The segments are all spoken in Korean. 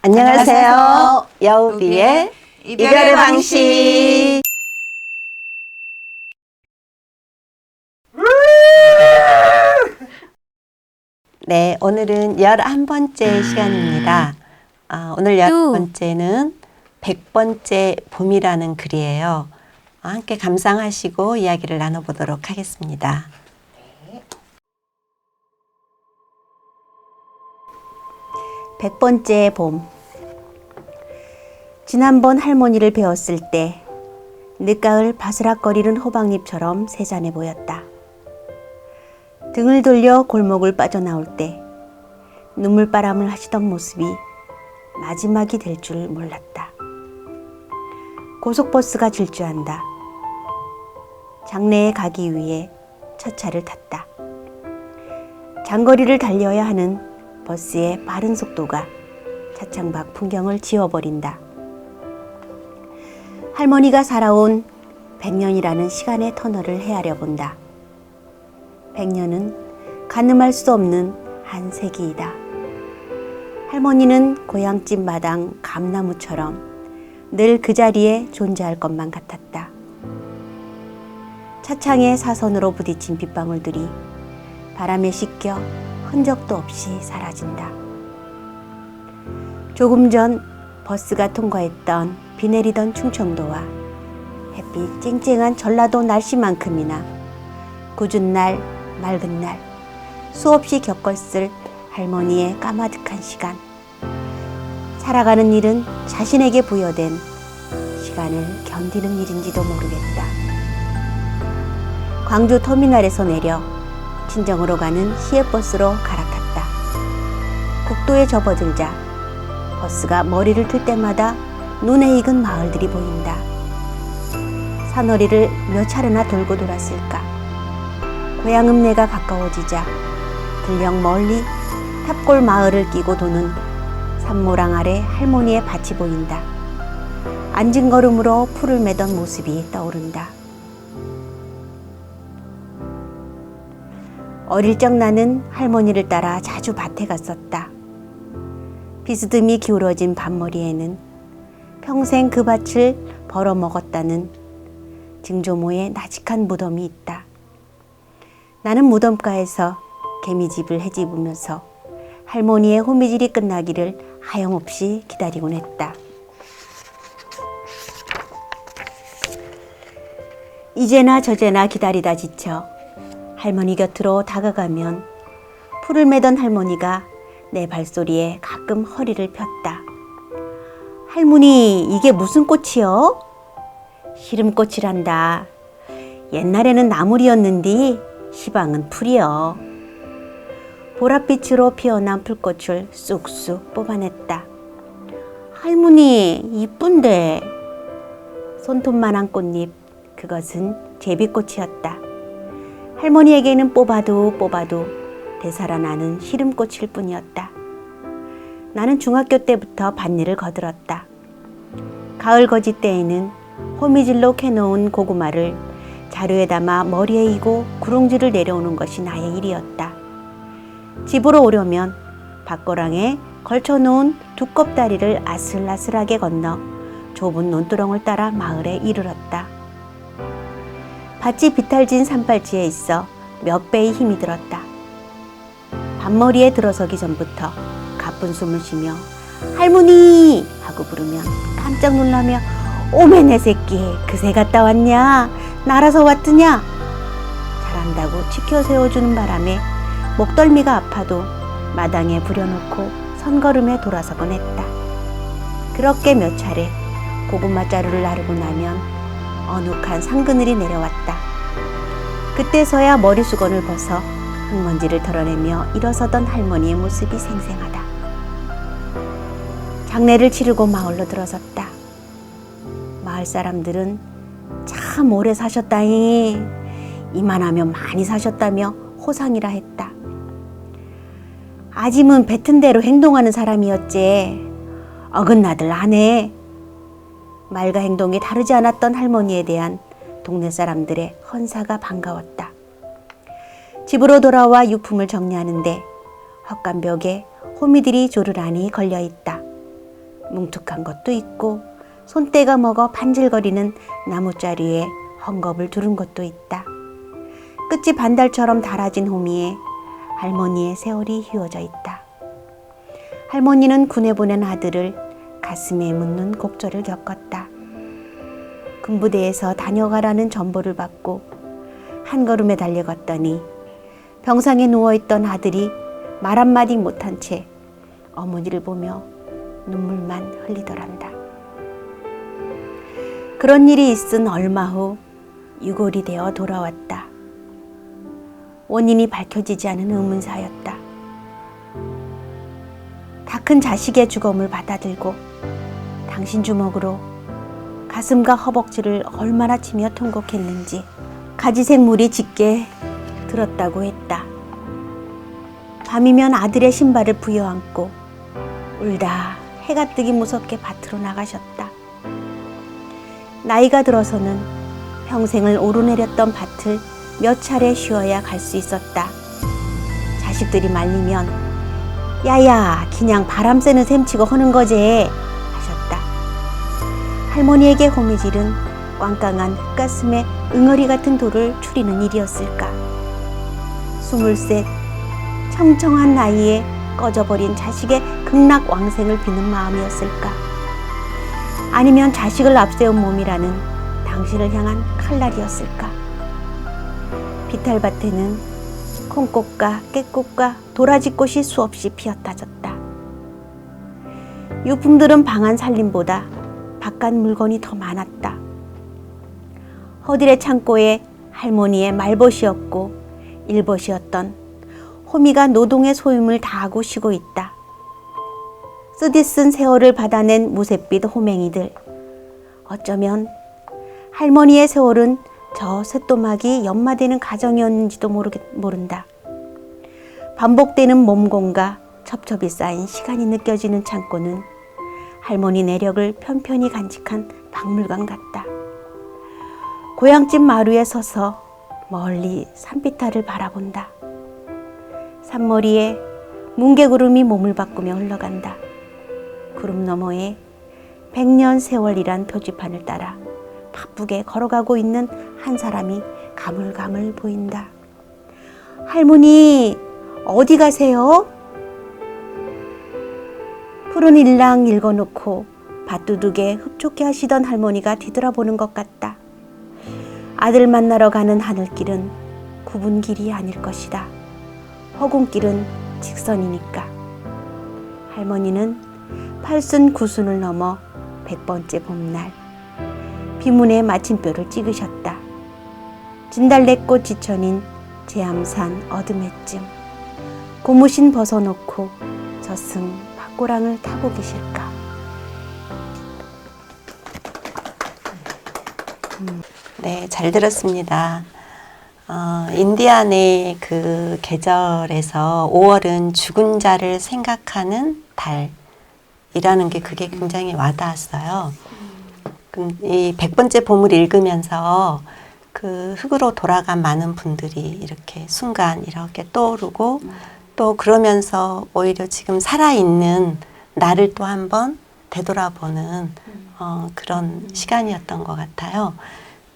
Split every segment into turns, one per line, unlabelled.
안녕하세요. 여우비의 이별의 방식. 네, 오늘은 11번째 시간입니다. 오늘 11번째는 100번째 봄이라는 글이에요. 함께 감상하시고 이야기를 나눠보도록 하겠습니다.
100번째 봄. 지난번 할머니를 배웠을 때 늦가을 바스락거리는 호박잎처럼 세잔해 보였다. 등을 돌려 골목을 빠져나올 때 눈물바람을 하시던 모습이 마지막이 될 줄 몰랐다. 고속버스가 질주한다. 장례에 가기 위해 첫 차를 탔다. 장거리를 달려야 하는 버스의 빠른 속도가 차창 밖 풍경을 지워버린다. 할머니가 살아온 100년이라는 시간의 터널을 헤아려 본다. 100년은 가늠할 수 없는 한 세기이다. 할머니는 고향집 마당 감나무처럼 늘 그 자리에 존재할 것만 같았다. 차창에 사선으로 부딪힌 빗방울들이 바람에 씻겨 흔적도 없이 사라진다. 조금 전 버스가 통과했던 비 내리던 충청도와 햇빛 쨍쨍한 전라도 날씨만큼이나 궂은 날, 맑은 날, 수없이 겪었을 할머니의 까마득한 시간. 살아가는 일은 자신에게 부여된 시간을 견디는 일인지도 모르겠다. 광주 터미널에서 내려 친정으로 가는 시외버스로 갈아탔다. 국도에 접어들자 버스가 머리를 틀 때마다 눈에 익은 마을들이 보인다. 산허리를 몇 차례나 돌고 돌았을까. 고향 읍내가 가까워지자 들녘 멀리 탑골 마을을 끼고 도는 산모랑 아래 할머니의 밭이 보인다. 앉은 걸음으로 풀을 매던 모습이 떠오른다. 어릴 적 나는 할머니를 따라 자주 밭에 갔었다. 비스듬히 기울어진 밭머리에는 평생 그 밭을 벌어먹었다는 증조모의 나직한 무덤이 있다. 나는 무덤가에서 개미집을 헤집으면서 할머니의 호미질이 끝나기를 하염없이 기다리곤 했다. 이제나 저제나 기다리다 지쳐 할머니 곁으로 다가가면 풀을 매던 할머니가 내 발소리에 가끔 허리를 폈다. 할머니, 이게 무슨 꽃이요? 시름꽃이란다. 옛날에는 나물이었는데 시방은 풀이요. 보랏빛으로 피어난 풀꽃을 쑥쑥 뽑아냈다. 할머니, 이쁜데. 손톱만한 꽃잎, 그것은 제비꽃이었다. 할머니에게는 뽑아도 되살아나는 시름꽃일 뿐이었다. 나는 중학교 때부터 밭일을 거들었다. 가을 거지 때에는 호미질로 캐놓은 고구마를 자루에 담아 머리에 이고 구릉지를 내려오는 것이 나의 일이었다. 집으로 오려면 밭고랑에 걸쳐놓은 두껍다리를 아슬아슬하게 건너 좁은 논두렁을 따라 마을에 이르렀다. 밭이 비탈진 산팔지에 있어 몇 배의 힘이 들었다. 밭머리에 들어서기 전부터 가쁜 숨을 쉬며 할머니! 하고 부르면 깜짝 놀라며 오메 내 새끼 그새 갔다 왔냐? 날아서 왔더냐? 잘한다고 치켜 세워주는 바람에 목덜미가 아파도 마당에 부려놓고 선걸음에 돌아서곤 했다. 그렇게 몇 차례 고구마 자루를 나르고 나면 어둑한 상그늘이 내려왔다. 그때서야 머리수건을 벗어 흙먼지를 덜어내며 일어서던 할머니의 모습이 생생하다. 장례를 치르고 마을로 들어섰다. 마을 사람들은 참 오래 사셨다잉. 이만하면 많이 사셨다며 호상이라 했다. 아짐은 뱉은 대로 행동하는 사람이었지. 어긋나들 하네. 말과 행동이 다르지 않았던 할머니에 대한 동네 사람들의 헌사가 반가웠다. 집으로 돌아와 유품을 정리하는데 헛간벽에 호미들이 조르라니 걸려있다. 뭉툭한 것도 있고 손때가 먹어 반질거리는 나무자리에 헝겊을 두른 것도 있다. 끝이 반달처럼 달아진 호미에 할머니의 세월이 휘어져 있다. 할머니는 군에 보낸 아들을 가슴에 묻는 곡절을 겪었다. 군부대에서 다녀가라는 전보를 받고 한 걸음에 달려갔더니 병상에 누워있던 아들이 말 한마디 못한 채 어머니를 보며 눈물만 흘리더란다. 그런 일이 있은 얼마 후 유골이 되어 돌아왔다. 원인이 밝혀지지 않은 의문사였다. 다 큰 자식의 죽음을 받아들고 당신 주먹으로 가슴과 허벅지를 얼마나 치며 통곡했는지 가지색 물이 짙게 들었다고 했다. 밤이면 아들의 신발을 부여안고 울다 해가 뜨기 무섭게 밭으로 나가셨다. 나이가 들어서는 평생을 오르내렸던 밭을 몇 차례 쉬어야 갈 수 있었다. 자식들이 말리면 야야 그냥 바람 쐬는 셈치고 하는 거지 하셨다. 할머니에게 호미질은 꽝꽝한 흙가슴에 응어리 같은 돌을 추리는 일이었을까. 23 청청한 나이에 꺼져버린 자식의 극락왕생을 비는 마음이었을까. 아니면 자식을 앞세운 몸이라는 당신을 향한 칼날이었을까. 비탈밭에는 콩꽃과 깨꽃과 도라지꽃이 수없이 피어다졌다. 유품들은 방안 살림보다 바깥 물건이 더 많았다. 허들의 창고에 할머니의 말벗이었고 일벗이었던 호미가 노동의 소임을 다하고 쉬고 있다. 쓰디쓴 세월을 받아낸 무색빛 호맹이들. 어쩌면 할머니의 세월은 저 쇳도막이 연마되는 가정이었는지도 모른다. 반복되는 몸공과 첩첩이 쌓인 시간이 느껴지는 창고는 할머니 내력을 편편히 간직한 박물관 같다. 고향집 마루에 서서 멀리 산비탈을 바라본다. 산머리에 뭉게구름이 몸을 바꾸며 흘러간다. 구름 너머에 100년 세월이란 표지판을 따라 바쁘게 걸어가고 있는 한 사람이 가물가물 보인다. 할머니, 어디 가세요? 푸른 일랑 읽어놓고 밭두둑에 흡족해 하시던 할머니가 뒤돌아보는 것 같다. 아들 만나러 가는 하늘길은 굽은 길이 아닐 것이다. 허공길은 직선이니까. 할머니는 8순 9순을 넘어 100번째 봄날 비문에 마침표를 찍으셨다. 진달래꽃 지천인 제암산 어둠에쯤 고무신 벗어놓고 저승 밭고랑을 타고 계실까.
네, 잘 들었습니다. 인디안의 그 계절에서 5월은 죽은 자를 생각하는 달이라는 게 그게 굉장히 와닿았어요. 이 100번째 봄을 읽으면서 그 흙으로 돌아간 많은 분들이 이렇게 순간 이렇게 떠오르고 또 그러면서 오히려 지금 살아있는 나를 또 한번 되돌아보는 그런 시간이었던 것 같아요.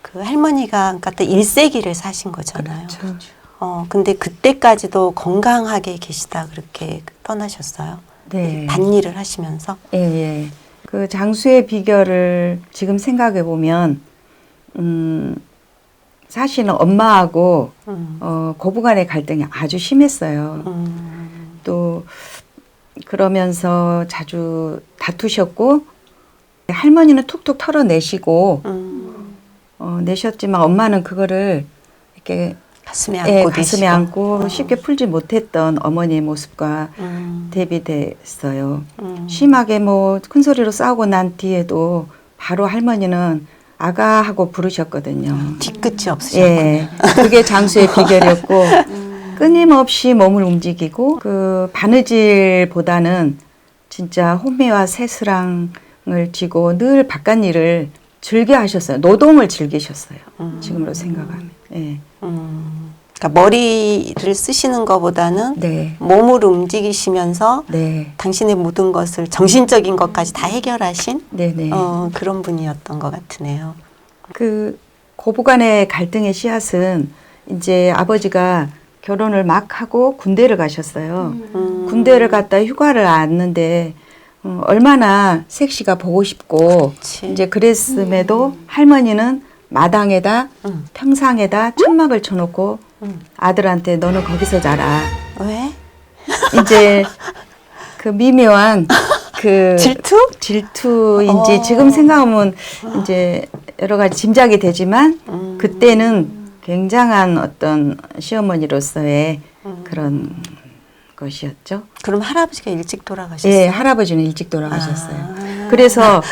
그 할머니가 그러니까 또 1세기를 사신 거잖아요.
그렇죠.
근데 그때까지도 건강하게 계시다 그렇게 떠나셨어요.
네.
밭일을 하시면서.
예, 예. 그 장수의 비결을 지금 생각해 보면, 사실은 엄마하고 고부간의 갈등이 아주 심했어요. 또 그러면서 자주 다투셨고, 할머니는 툭툭 털어내시고 내셨지만 엄마는 그거를 이렇게
가슴에 안고,
가슴에 안고 쉽게 풀지 못했던 어머니의 모습과 대비됐어요. 심하게 뭐 큰 소리로 싸우고 난 뒤에도 바로 할머니는 아가하고 부르셨거든요.
뒤끝이 없으셨군요.
예, 그게 장수의 비결이었고 끊임없이 몸을 움직이고 그 바느질보다는 진짜 호미와 새스랑을 쥐고 늘 바깥일을 즐겨 하셨어요. 노동을 즐기셨어요. 지금으로 생각하면. 예.
그러니까 머리를 쓰시는 것보다는
네.
몸을 움직이시면서
네.
당신의 모든 것을 정신적인 것까지 다 해결하신
네네.
그런 분이었던 것 같으네요.
그 고부간의 갈등의 씨앗은 이제 아버지가 결혼을 막 하고 군대를 가셨어요. 군대를 갔다 휴가를 왔는데 얼마나 섹시가 보고 싶고
그치.
이제 그랬음에도 할머니는 마당에다 평상에다 천막을 쳐놓고 아들한테 너는 거기서 자라.
왜?
이제 그 미묘한 그 질투인지 지금 생각하면 이제 여러 가지 짐작이 되지만 그때는 굉장한 어떤 시어머니로서의 그런 것이었죠.
그럼 할아버지가 일찍 돌아가셨어요?
예, 할아버지는 일찍 돌아가셨어요. 그래서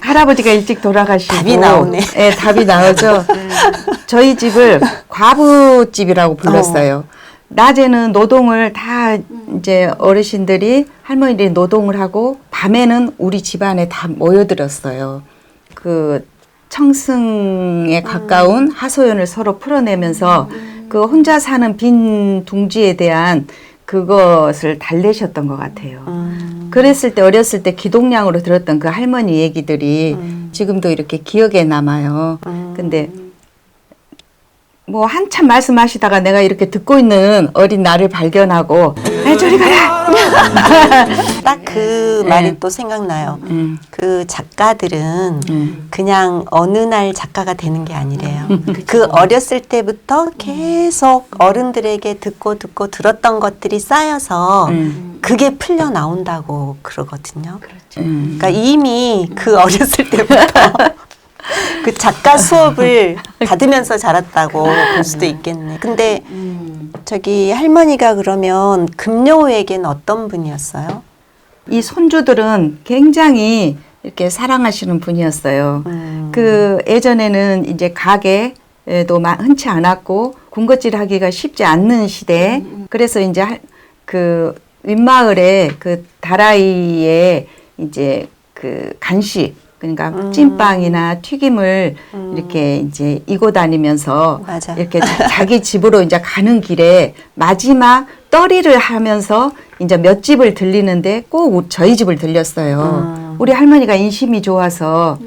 할아버지가 일찍 돌아가시고
답이 나오네.
예, 답이 나오죠. 저희 집을 과부집이라고 불렀어요. 낮에는 노동을 다 이제 어르신들이 할머니들이 노동을 하고 밤에는 우리 집안에 다 모여들었어요. 그 청승에 가까운 하소연을 서로 풀어내면서 그 혼자 사는 빈 둥지에 대한 그것을 달래셨던 것 같아요. 그랬을 때 어렸을 때 기동량으로 들었던 그 할머니 얘기들이 지금도 이렇게 기억에 남아요. 근데 뭐 한참 말씀하시다가 내가 이렇게 듣고 있는 어린 나를 발견하고 아 저리 가라.
딱 그 말이 또 생각나요. 그 작가들은 그냥 어느 날 작가가 되는 게 아니래요. 그 어렸을 때부터 계속 어른들에게 듣고 들었던 것들이 쌓여서 그게 풀려 나온다고 그러거든요. 그러니까 이미 그 어렸을 때부터 그 작가 수업을 받으면서 자랐다고 볼 수도 있겠네. 근데 저기 할머니가 그러면 금요에게는 어떤 분이었어요?
이 손주들은 굉장히 이렇게 사랑하시는 분이었어요. 그 예전에는 이제 가게도 흔치 않았고 군것질 하기가 쉽지 않는 시대에 그래서 이제 그 윗마을에 그 다라이에 이제 그 간식 그러니까 찐빵이나 튀김을 이렇게 이제 이고 다니면서
맞아.
이렇게 자기 집으로 이제 가는 길에 마지막 떨이를 하면서 이제 몇 집을 들리는데 꼭 저희 집을 들렸어요. 우리 할머니가 인심이 좋아서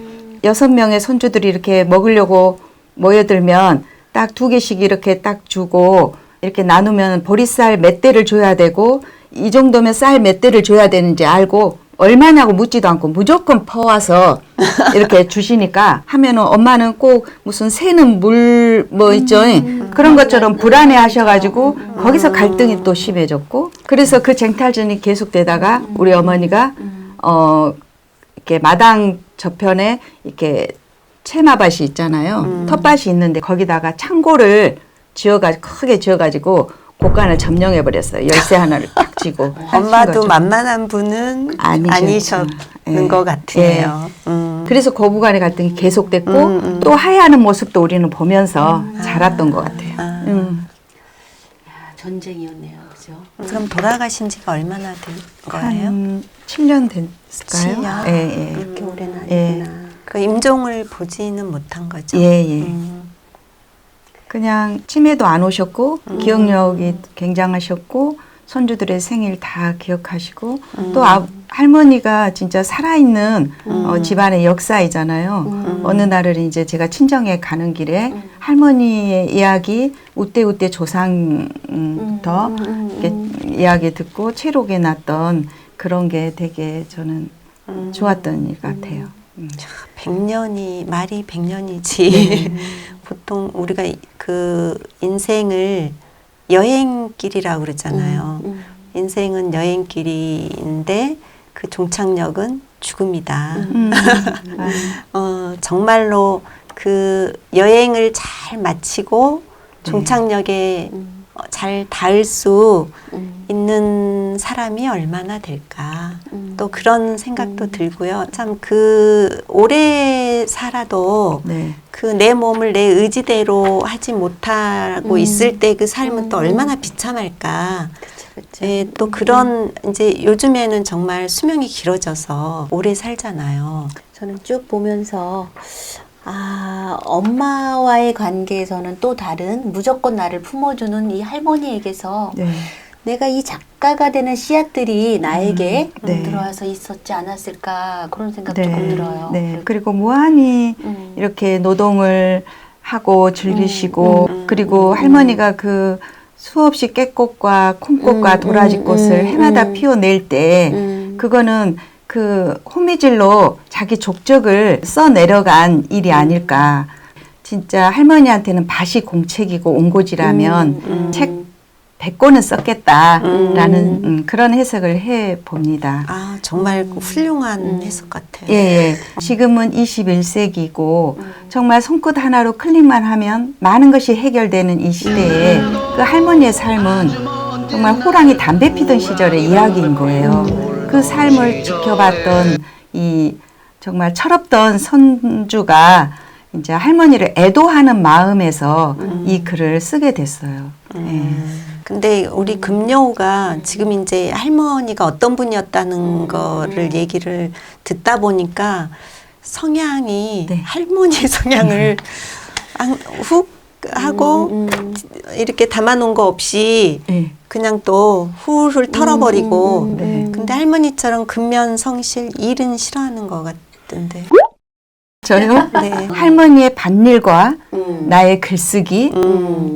6명의 손주들이 이렇게 먹으려고 모여들면 딱 2개씩 이렇게 딱 주고 이렇게 나누면 보리쌀 몇 대를 줘야 되고 이 정도면 쌀 몇 대를 줘야 되는지 알고 얼마냐고 묻지도 않고 무조건 퍼와서 이렇게 주시니까 하면은 엄마는 꼭 무슨 새는 물 뭐 있죠. 그런 것처럼 불안해 하셔가지고 거기서 갈등이 또 심해졌고 그래서 그 쟁탈전이 계속되다가 우리 어머니가 이렇게 마당 저편에 이렇게 채마밭이 있잖아요. 텃밭이 있는데 거기다가 창고를 크게 지어가지고 곳간을 점령해 버렸어요. 열쇠 하나를 딱 쥐고.
엄마도 만만한 분은 아니셨는
예.
것 같아요.
그래서 고부간의 갈등이 계속됐고 또 하야하는 모습도 우리는 보면서 자랐던 것 같아요.
전쟁이었네요, 그죠?
그럼 돌아가신 지가 얼마나 된 거예요?
한 7년 됐을까요?
7년?
예, 예.
그렇게 오래나
예.
했구나.
그 임종을 보지는 못한 거죠?
예, 예. 그냥 치매도 안 오셨고 기억력이 굉장하셨고 손주들의 생일 다 기억하시고 또 할머니가 진짜 살아있는 집안의 역사이잖아요. 어느 날을 이제 제가 친정에 가는 길에 할머니의 이야기 우때우때 조상부터 이렇게 이야기 듣고 체록에 났던 그런 게 되게 저는 좋았던 일 같아요.
100년이 말이 100년이지. 보통 우리가 그 인생을 여행길이라고 그러잖아요. 인생은 여행길인데 그 종착역은 죽음이다. 정말로 그 여행을 잘 마치고 종착역에 잘 닿을 수 있는 사람이 얼마나 될까. 또 그런 생각도 들고요. 참 그 오래 살아도
네.
그 내 몸을 내 의지대로 하지 못하고 있을 때 그 삶은 또 얼마나 비참할까. 예, 또 그런 이제 요즘에는 정말 수명이 길어져서 오래 살잖아요.
저는 쭉 보면서 아, 엄마와의 관계에서는 또 다른 무조건 나를 품어주는 이 할머니에게서
네.
내가 이 작가가 되는 씨앗들이 나에게
네.
들어와서 있었지 않았을까 그런 생각
네.
조금 들어요.
네. 그리고 무한히 이렇게 노동을 하고 즐기시고 그리고 할머니가 그 수없이 깨꽃과 콩꽃과 도라지꽃을 해마다 피워낼 때 그거는 그 호미질로 자기 족적을 써내려간 일이 아닐까. 진짜 할머니한테는 밭이 공책이고 온고지라면 책 100권은 썼겠다라는 그런 해석을 해 봅니다.
아, 정말 훌륭한 해석 같아요.
예, 예. 지금은 21세기고 정말 손끝 하나로 클릭만 하면 많은 것이 해결되는 이 시대에 그 할머니의 삶은 정말 호랑이 담배 피던 시절의 이야기인 거예요. 그 삶을 지켜봤던 이 정말 철없던 선주가 이제 할머니를 애도하는 마음에서 이 글을 쓰게 됐어요.
근데 우리 금여우가 지금 이제 할머니가 어떤 분이었다는 거를 얘기를 듣다 보니까 성향이
네.
할머니 성향을 훅 하고 이렇게 담아놓은 거 없이
네.
그냥 또 훌훌 털어버리고
네.
근데 할머니처럼 근면 성실 일은 싫어하는 것 같던데.
저요?
네.
할머니의 밭일과 나의 글쓰기,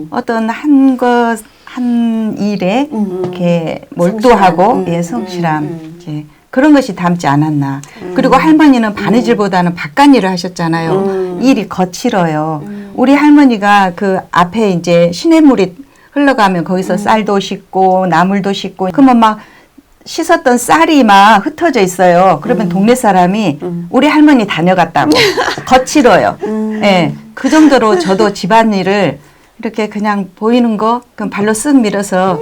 어떤 한 일에 이렇게 몰두하고 성실함, 이제 그런 것이 담지 않았나. 그리고 할머니는 바느질보다는 밭간일을 하셨잖아요. 일이 거칠어요. 우리 할머니가 그 앞에 이제 시냇물이 흘러가면 거기서 쌀도 싣고 나물도 싣고 그러면 막 씻었던 쌀이 막 흩어져 있어요. 그러면 동네 사람이 우리 할머니 다녀갔다고 거칠어요. 예, 그 정도로 저도 집안일을 이렇게 그냥 보이는 거 그럼 발로 쓱 밀어서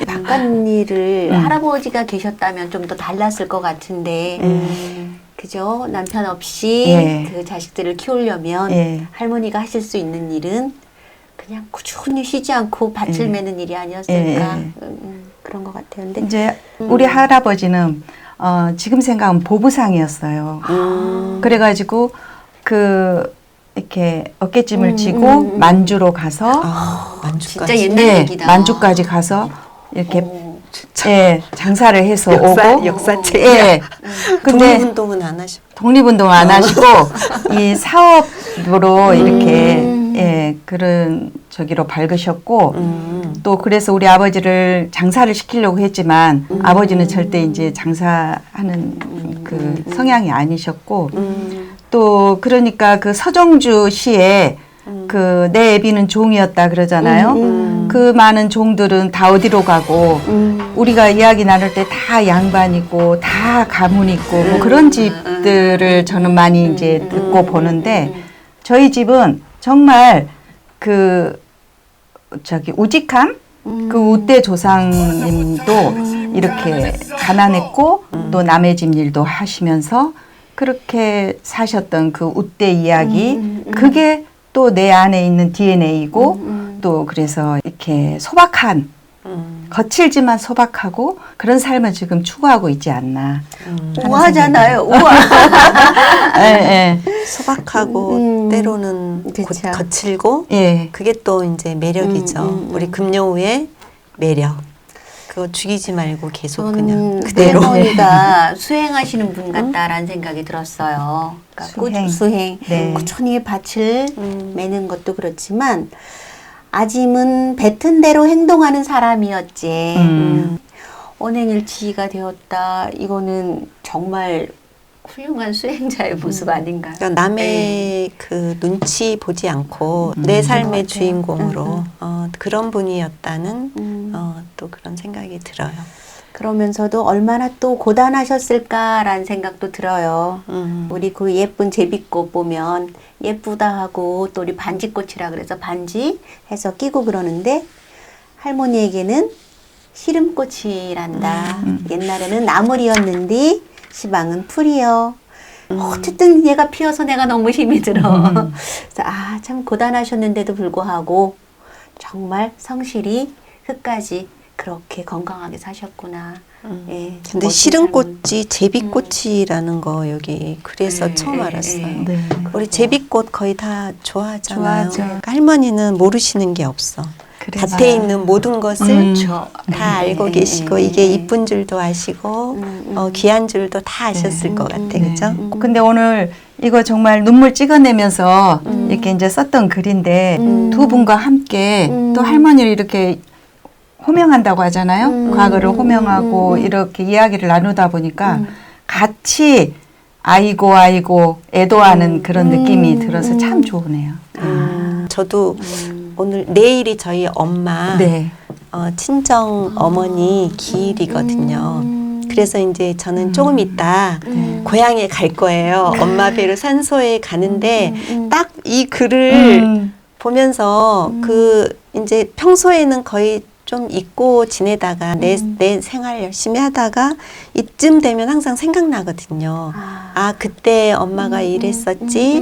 바깥일을 할아버지가 계셨다면 좀 더 달랐을 것 같은데 그죠? 남편 없이
예.
그 자식들을 키우려면
예.
할머니가 하실 수 있는 일은 그냥 꾸준히 쉬지 않고 밭을
예.
매는 일이 아니었을까
예.
그런 것 같아요. 근데
이제 우리 할아버지는 지금 생각하면 보부상이었어요. 그래가지고 그 이렇게 어깨짐을 지고 만주로 가서
만주까지.
진짜 옛날
예,
얘기다.
만주까지 가서 이렇게 예, 장사를 해서 오고
역사책.
예. 근데
독립운동은 안 하시고.
독립운동 안 하시고 이 사업으로 이렇게 예, 그런 저기로 밝으셨고 또 그래서 우리 아버지를 장사를 시키려고 했지만 아버지는 절대 이제 장사하는 그 성향이 아니셨고 또 그러니까 그 서정주 시에 그 내 애비는 종이었다 그러잖아요. 그 많은 종들은 다 어디로 가고 우리가 이야기 나눌 때 다 양반이고 다 가문 있고 뭐 그런 집들을 저는 많이 이제 듣고 보는데 저희 집은 정말 그 저기 우직함 그 우대 조상님도 이렇게 가난했고 또 남의 집 일도 하시면서 그렇게 사셨던 그 우대 이야기 그게 또 내 안에 있는 DNA이고 또 그래서 이렇게 소박한 거칠지만 소박하고 그런 삶을 지금 추구하고 있지 않나.
우아하잖아요. 우아.
예, 예.
소박하고 때로는
그쵸.
거칠고
예.
그게 또 이제 매력이죠. 우리 금여우의 매력. 그거 죽이지 말고 계속 그냥 그대로.
할머니가 수행하시는 분 같다라는 생각이 들었어요. 그러니까 수행.
네.
꾸준히 밭을 매는 것도 그렇지만 아짐은 뱉은 대로 행동하는 사람이었지. 언행일치가 되었다. 이거는 정말 훌륭한 수행자의 모습 아닌가요?
그러니까 남의 그 눈치 보지 않고 내 삶의 주인공으로 그런 분이었다는 또 그런 생각이 들어요.
그러면서도 얼마나 또 고단하셨을까라는 생각도 들어요. 우리 그 예쁜 제비꽃 보면 예쁘다 하고 또 우리 반지꽃이라 그래서 반지 해서 끼고 그러는데 할머니에게는 시름꽃이란다. 옛날에는 나물이었는데 시방은 풀이요. 어쨌든 얘가 피어서 내가 너무 힘이 들어. 그래서 참 고단하셨는데도 불구하고 정말 성실히 끝까지 그렇게 건강하게 사셨구나. 예,
근데
멋진
시른
삶을-
꽃이 제비꽃이라는 거 여기 그래서 처음 알았어요.
네.
우리 제비꽃 거의 다 좋아하잖아요.
좋아하죠.
그러니까 할머니는 모르시는 게 없어.
그래요.
밭에 있는 모든 것을
그렇죠.
다 알고
예,
계시고
예,
이게
예.
이쁜 줄도 아시고 귀한 줄도 다 아셨을 것 같아,
네.
그죠?
근데 오늘 이거 정말 눈물 찍어내면서 이렇게 이제 썼던 글인데 두 분과 함께 또 할머니를 이렇게 호명한다고 하잖아요. 과거를 호명하고 이렇게 이야기를 나누다 보니까 같이 아이고 아이고 애도하는 그런 느낌이 들어서 참 좋으네요.
저도 오늘 내일이 저희 엄마
네.
친정 어머니 기일이거든요. 그래서 이제 저는 조금 있다 고향에 갈 거예요. 엄마 뵈러 산소에 가는데 딱 이 글을 보면서 그 이제 평소에는 거의 좀 잊고 지내다가 내 생활 열심히 하다가 이쯤 되면 항상 생각나거든요. 아, 그때 엄마가 이랬었지.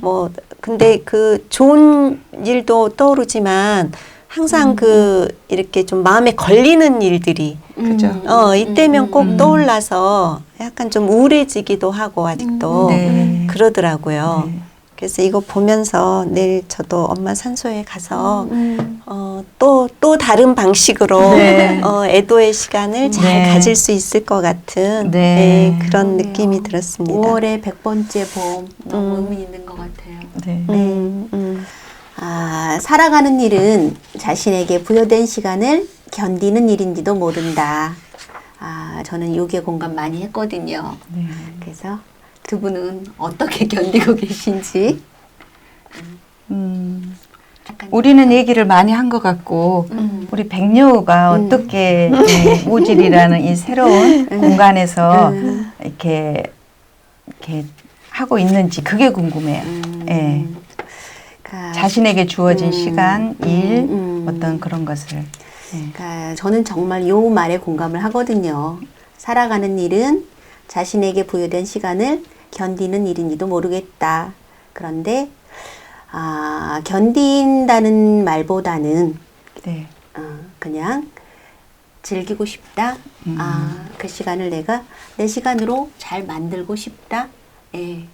뭐 근데 그 좋은 일도 떠오르지만 항상 그 이렇게 좀 마음에 걸리는 일들이
그죠.
이때면 꼭 떠올라서 약간 좀 우울해지기도 하고 아직도
네.
그러더라고요.
네.
그래서 이거 보면서 내일 저도 엄마 산소에 가서 또 다른 방식으로
네.
애도의 시간을 잘
네.
가질 수 있을 것 같은
네.
그런 느낌이 들었습니다.
5월의 100번째 봄 너무 의미 있는 것 같아요.
네.
살아가는 일은 자신에게 부여된 시간을 견디는 일인지도 모른다. 저는 요게 공감 많이 했거든요.
네.
그래서 두 분은 어떻게 견디고 계신지. 약간
우리는 얘기를 많이 한 것 같고 우리 백녀우가 어떻게 이 모질이라는 이 새로운 공간에서 이렇게 하고 있는지 그게 궁금해요. 예.
그러니까
자신에게 주어진 시간, 일, 어떤 그런 것을. 예.
그러니까 저는 정말 요 말에 공감을 하거든요. 살아가는 일은 자신에게 부여된 시간을 견디는 일인지도 모르겠다. 그런데 견딘다는 말보다는
네.
그냥 즐기고 싶다. 그 시간을 내가 내 시간으로 잘 만들고 싶다. 예.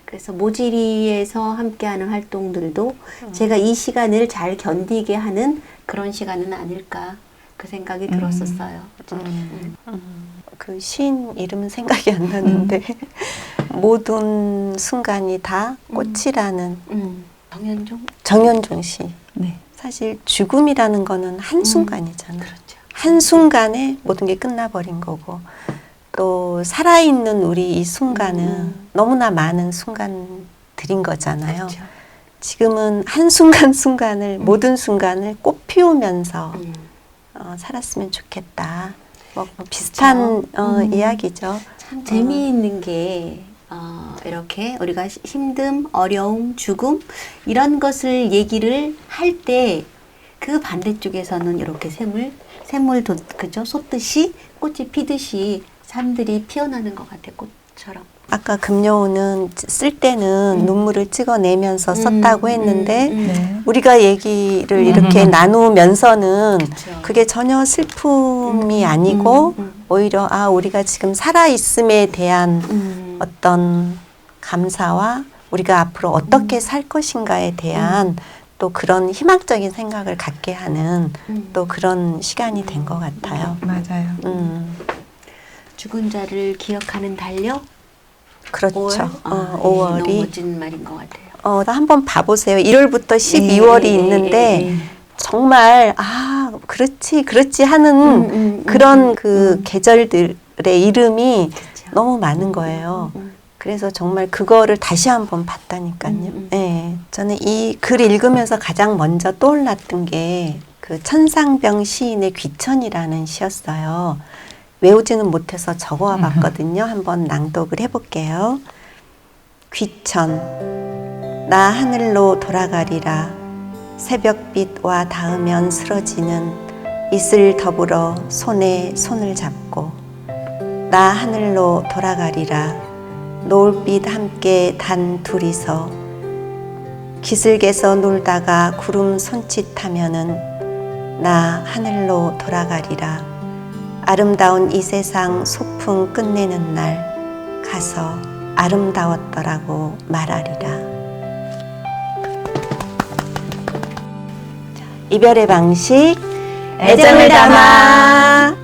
그래서 모지리에서 함께하는 활동들도 제가 이 시간을 잘 견디게 하는 그런 시간은 아닐까 그 생각이 들었었어요.
그 시인 이름은 생각이 안 나는데 모든 순간이 다 꽃이라는 정현종 씨.
네.
사실 죽음이라는 거는 한순간이잖아요. 한순간에 모든 게 끝나버린 거고 또 살아있는 우리 이 순간은 너무나 많은 순간들인 거잖아요. 지금은 한순간순간을 모든 순간을 꽃 피우면서 살았으면 좋겠다. 뭐 비슷한 이야기죠.
참 재미있는 게 이렇게 우리가 힘듦, 어려움, 죽음 이런 것을 얘기를 할 때 그 반대쪽에서는 이렇게 샘물 그죠? 솟듯이 꽃이 피듯이 삶들이 피어나는 것 같아 꽃처럼.
아까 금요는 쓸 때는 눈물을 찍어내면서 썼다고 했는데
네.
우리가 얘기를 이렇게 나누면서는
그쵸.
그게 전혀 슬픔이 아니고 오히려 우리가 지금 살아있음에 대한 어떤 감사와 우리가 앞으로 어떻게 살 것인가에 대한 또 그런 희망적인 생각을 갖게 하는 또 그런 시간이 된 것 같아요.
맞아요.
죽은 자를 기억하는 달력.
그렇죠.
5월?
어,
너무
5월이
멋진 말인 것 같아요.
나 한번 봐보세요. 1월부터 12월이 있는데 정말 그렇지 하는 그런 그 계절들의 이름이 너무 많은 거예요. 그래서 정말 그거를 다시 한번 봤다니까요. 네, 저는 이 글 읽으면서 가장 먼저 떠올랐던 게 그 천상병 시인의 귀천이라는 시였어요. 외우지는 못해서 적어와 봤거든요. 한번 낭독을 해볼게요. 귀천, 나 하늘로 돌아가리라. 새벽빛과 닿으면 쓰러지는 이슬 더불어 손에 손을 잡고 나 하늘로 돌아가리라. 노을빛 함께 단 둘이서 기슭에서 놀다가 구름 손짓하면은 나 하늘로 돌아가리라. 아름다운 이 세상 소풍 끝내는 날 가서 아름다웠더라고 말하리라. 자, 이별의 방식 애정을 담아.